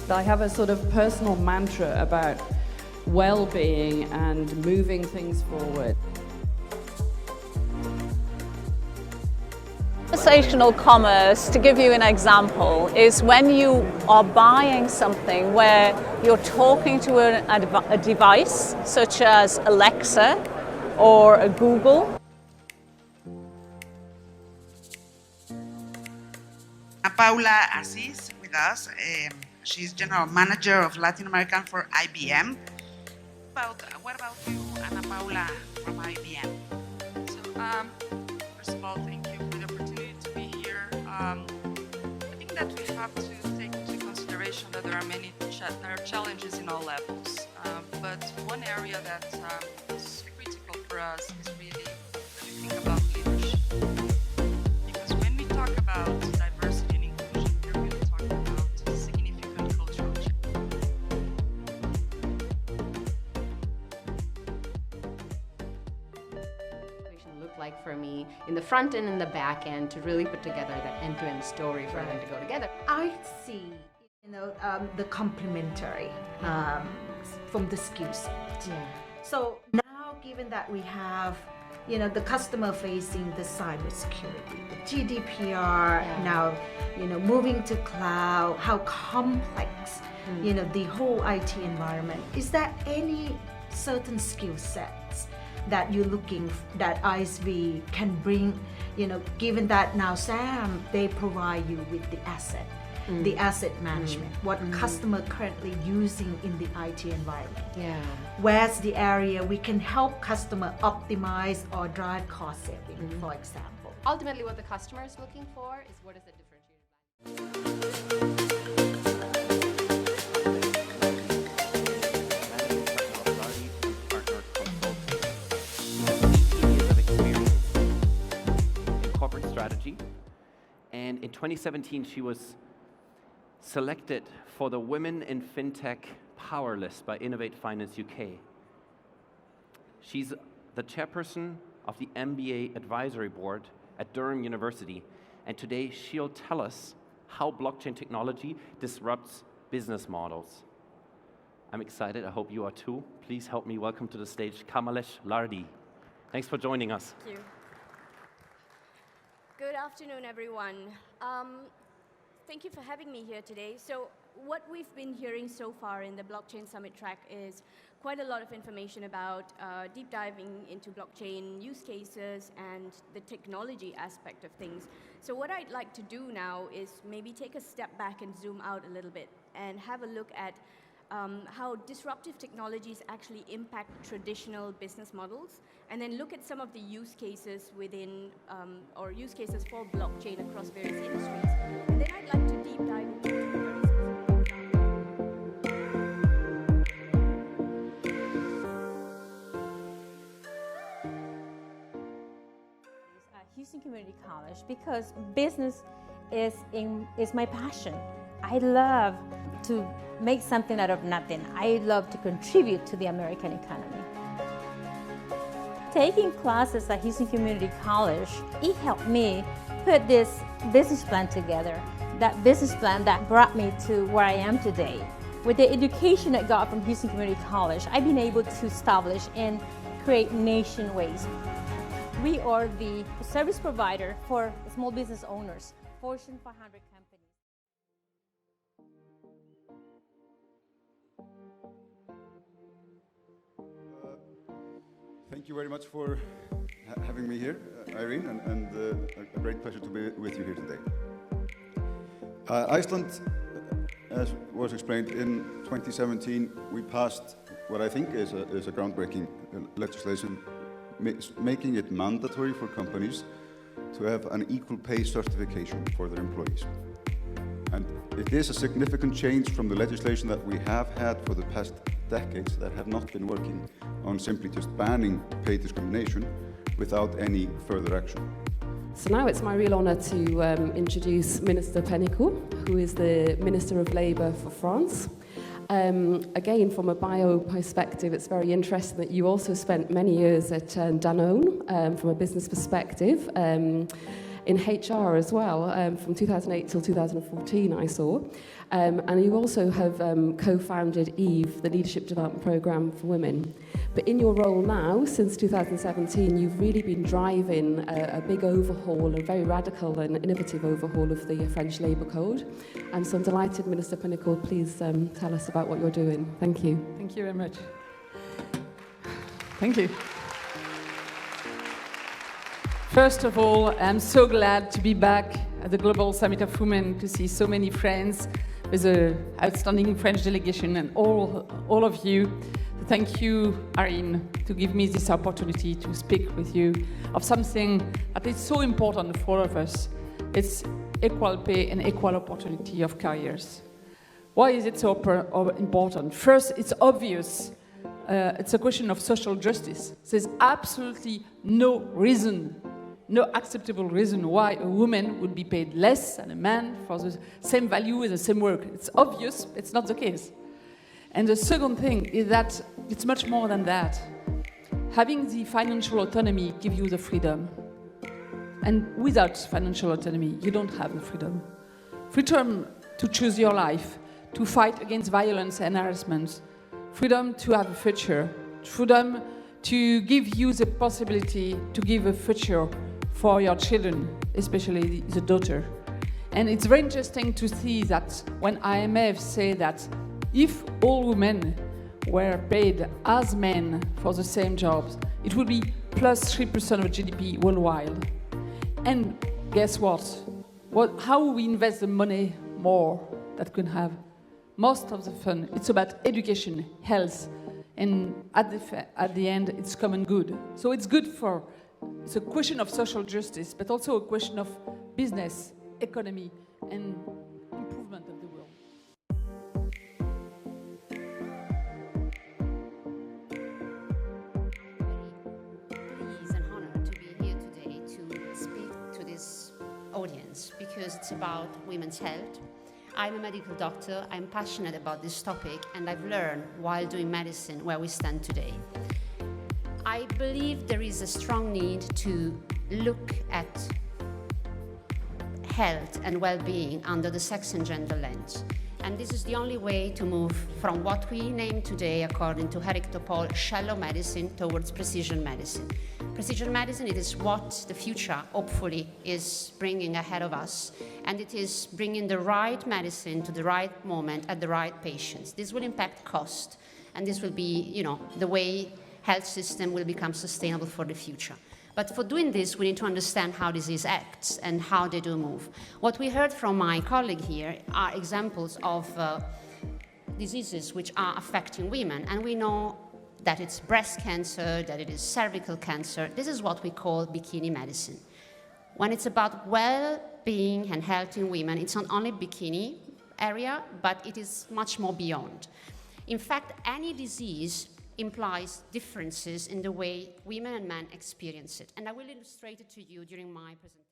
I have a sort of personal mantra about well-being and moving things forward. Conversational commerce, to give you an example, is when you are buying something where you're talking to a device such as Alexa or a Google. Paula Assis with us. She's General Manager of Latin American for IBM. What about you, Ana Paula, from IBM? So, first of all, thank you for the opportunity to be here. I think that we have to take into consideration that there are challenges in all levels. But one area that is critical for us is really when we think about leadership. Because when we talk about diversity and inclusion, we're really talking about significant cultural change. Look like for me in the front end and the back end to really put together that end-to-end story for them to go together. I see, the complementary from the skill set. Yeah. So now, given that we have, the customer facing the cybersecurity, the GDPR, now, moving to cloud, how complex, the whole IT environment. Is there any certain skill sets that you're looking, that ISV can bring, given that now SAM, they provide you with the asset, the asset management, what customer currently using in the IT environment. Yeah. Where's the area we can help customer optimize or drive cost saving, for example? Ultimately, what the customer is looking for is what is the differentiated strategy, and in 2017 she was selected for the Women in FinTech Power List by Innovate Finance UK. She's the chairperson of the MBA Advisory Board at Durham University, and today she'll tell us how blockchain technology disrupts business models. I'm excited, I hope you are too. Please help me welcome to the stage Kamalesh Lardi. Thanks for joining us. Thank you. Good afternoon, everyone. Thank you for having me here today. So what we've been hearing so far in the Blockchain Summit track is quite a lot of information about deep diving into blockchain use cases and the technology aspect of things. So what I'd like to do now is maybe take a step back and zoom out a little bit and have a look at how disruptive technologies actually impact traditional business models, and then look at some of the use cases within, or use cases for blockchain across various industries. And then I'd like to deep dive into Houston Community College because business is my passion. I love to make something out of nothing. I love to contribute to the American economy. Taking classes at Houston Community College, it helped me put this business plan together. That business plan that brought me to where I am today. With the education I got from Houston Community College, I've been able to establish and create nationwide. We are the service provider for small business owners, Fortune 500 companies. Thank you very much for having me here, Irene, and a great pleasure to be with you here today. Iceland, as was explained, in 2017 we passed what I think is a groundbreaking legislation, making it mandatory for companies to have an equal pay certification for their employees. And it is a significant change from the legislation that we have had for the past decades that have not been working on simply just banning pay discrimination without any further action. So now it's my real honour to introduce Minister Pénicaud, who is the Minister of Labour for France. Again, from a bio perspective, it's very interesting that you also spent many years at Danone from a business perspective. in HR as well, from 2008 till 2014 I saw. And you also have co-founded EVE, the Leadership Development Programme for Women. But in your role now, since 2017, you've really been driving a big overhaul, a very radical and innovative overhaul of the French Labour Code. And so I'm delighted, Minister Pinnacle, please tell us about what you're doing. Thank you. Thank you very much. Thank you. First of all, I'm so glad to be back at the Global Summit of Women, to see so many friends with an outstanding French delegation and all of you. Thank you, Arin, to give me this opportunity to speak with you of something that is so important for all of us. It's equal pay and equal opportunity of careers. Why is it so important? First, it's obvious. It's a question of social justice. There's absolutely no reason, no acceptable reason why a woman would be paid less than a man for the same value and the same work. It's obvious, it's not the case. And the second thing is that it's much more than that. Having the financial autonomy gives you the freedom. And without financial autonomy, you don't have the freedom. Freedom to choose your life, to fight against violence and harassment, freedom to have a future, freedom to give you the possibility to give a future for your children, especially the daughter. And it's very interesting to see that when IMF say that if all women were paid as men for the same jobs, it would be plus 3% of GDP worldwide. And guess what? How we invest the money more that could have? Most of the fund, it's about education, health, and at the end, it's common good. So it's good for, it's a question of social justice, but also a question of business, economy, and improvement of the world. It's an honor to be here today to speak to this audience because it's about women's health. I'm a medical doctor, I'm passionate about this topic, and I've learned while doing medicine where we stand today. I believe there is a strong need to look at health and well-being under the sex and gender lens. And this is the only way to move from what we name today, according to Eric Topol, shallow medicine towards precision medicine. Precision medicine, it is what the future, hopefully, is bringing ahead of us. And it is bringing the right medicine to the right moment at the right patients. This will impact cost. And this will be, the way health system will become sustainable for the future. But for doing this, we need to understand how disease acts and how they do move. What we heard from my colleague here are examples of diseases which are affecting women. And we know that it's breast cancer, that it is cervical cancer. This is what we call bikini medicine. When it's about well-being and health in women, it's not only bikini area, but it is much more beyond. In fact, any disease implies differences in the way women and men experience it. And I will illustrate it to you during my presentation.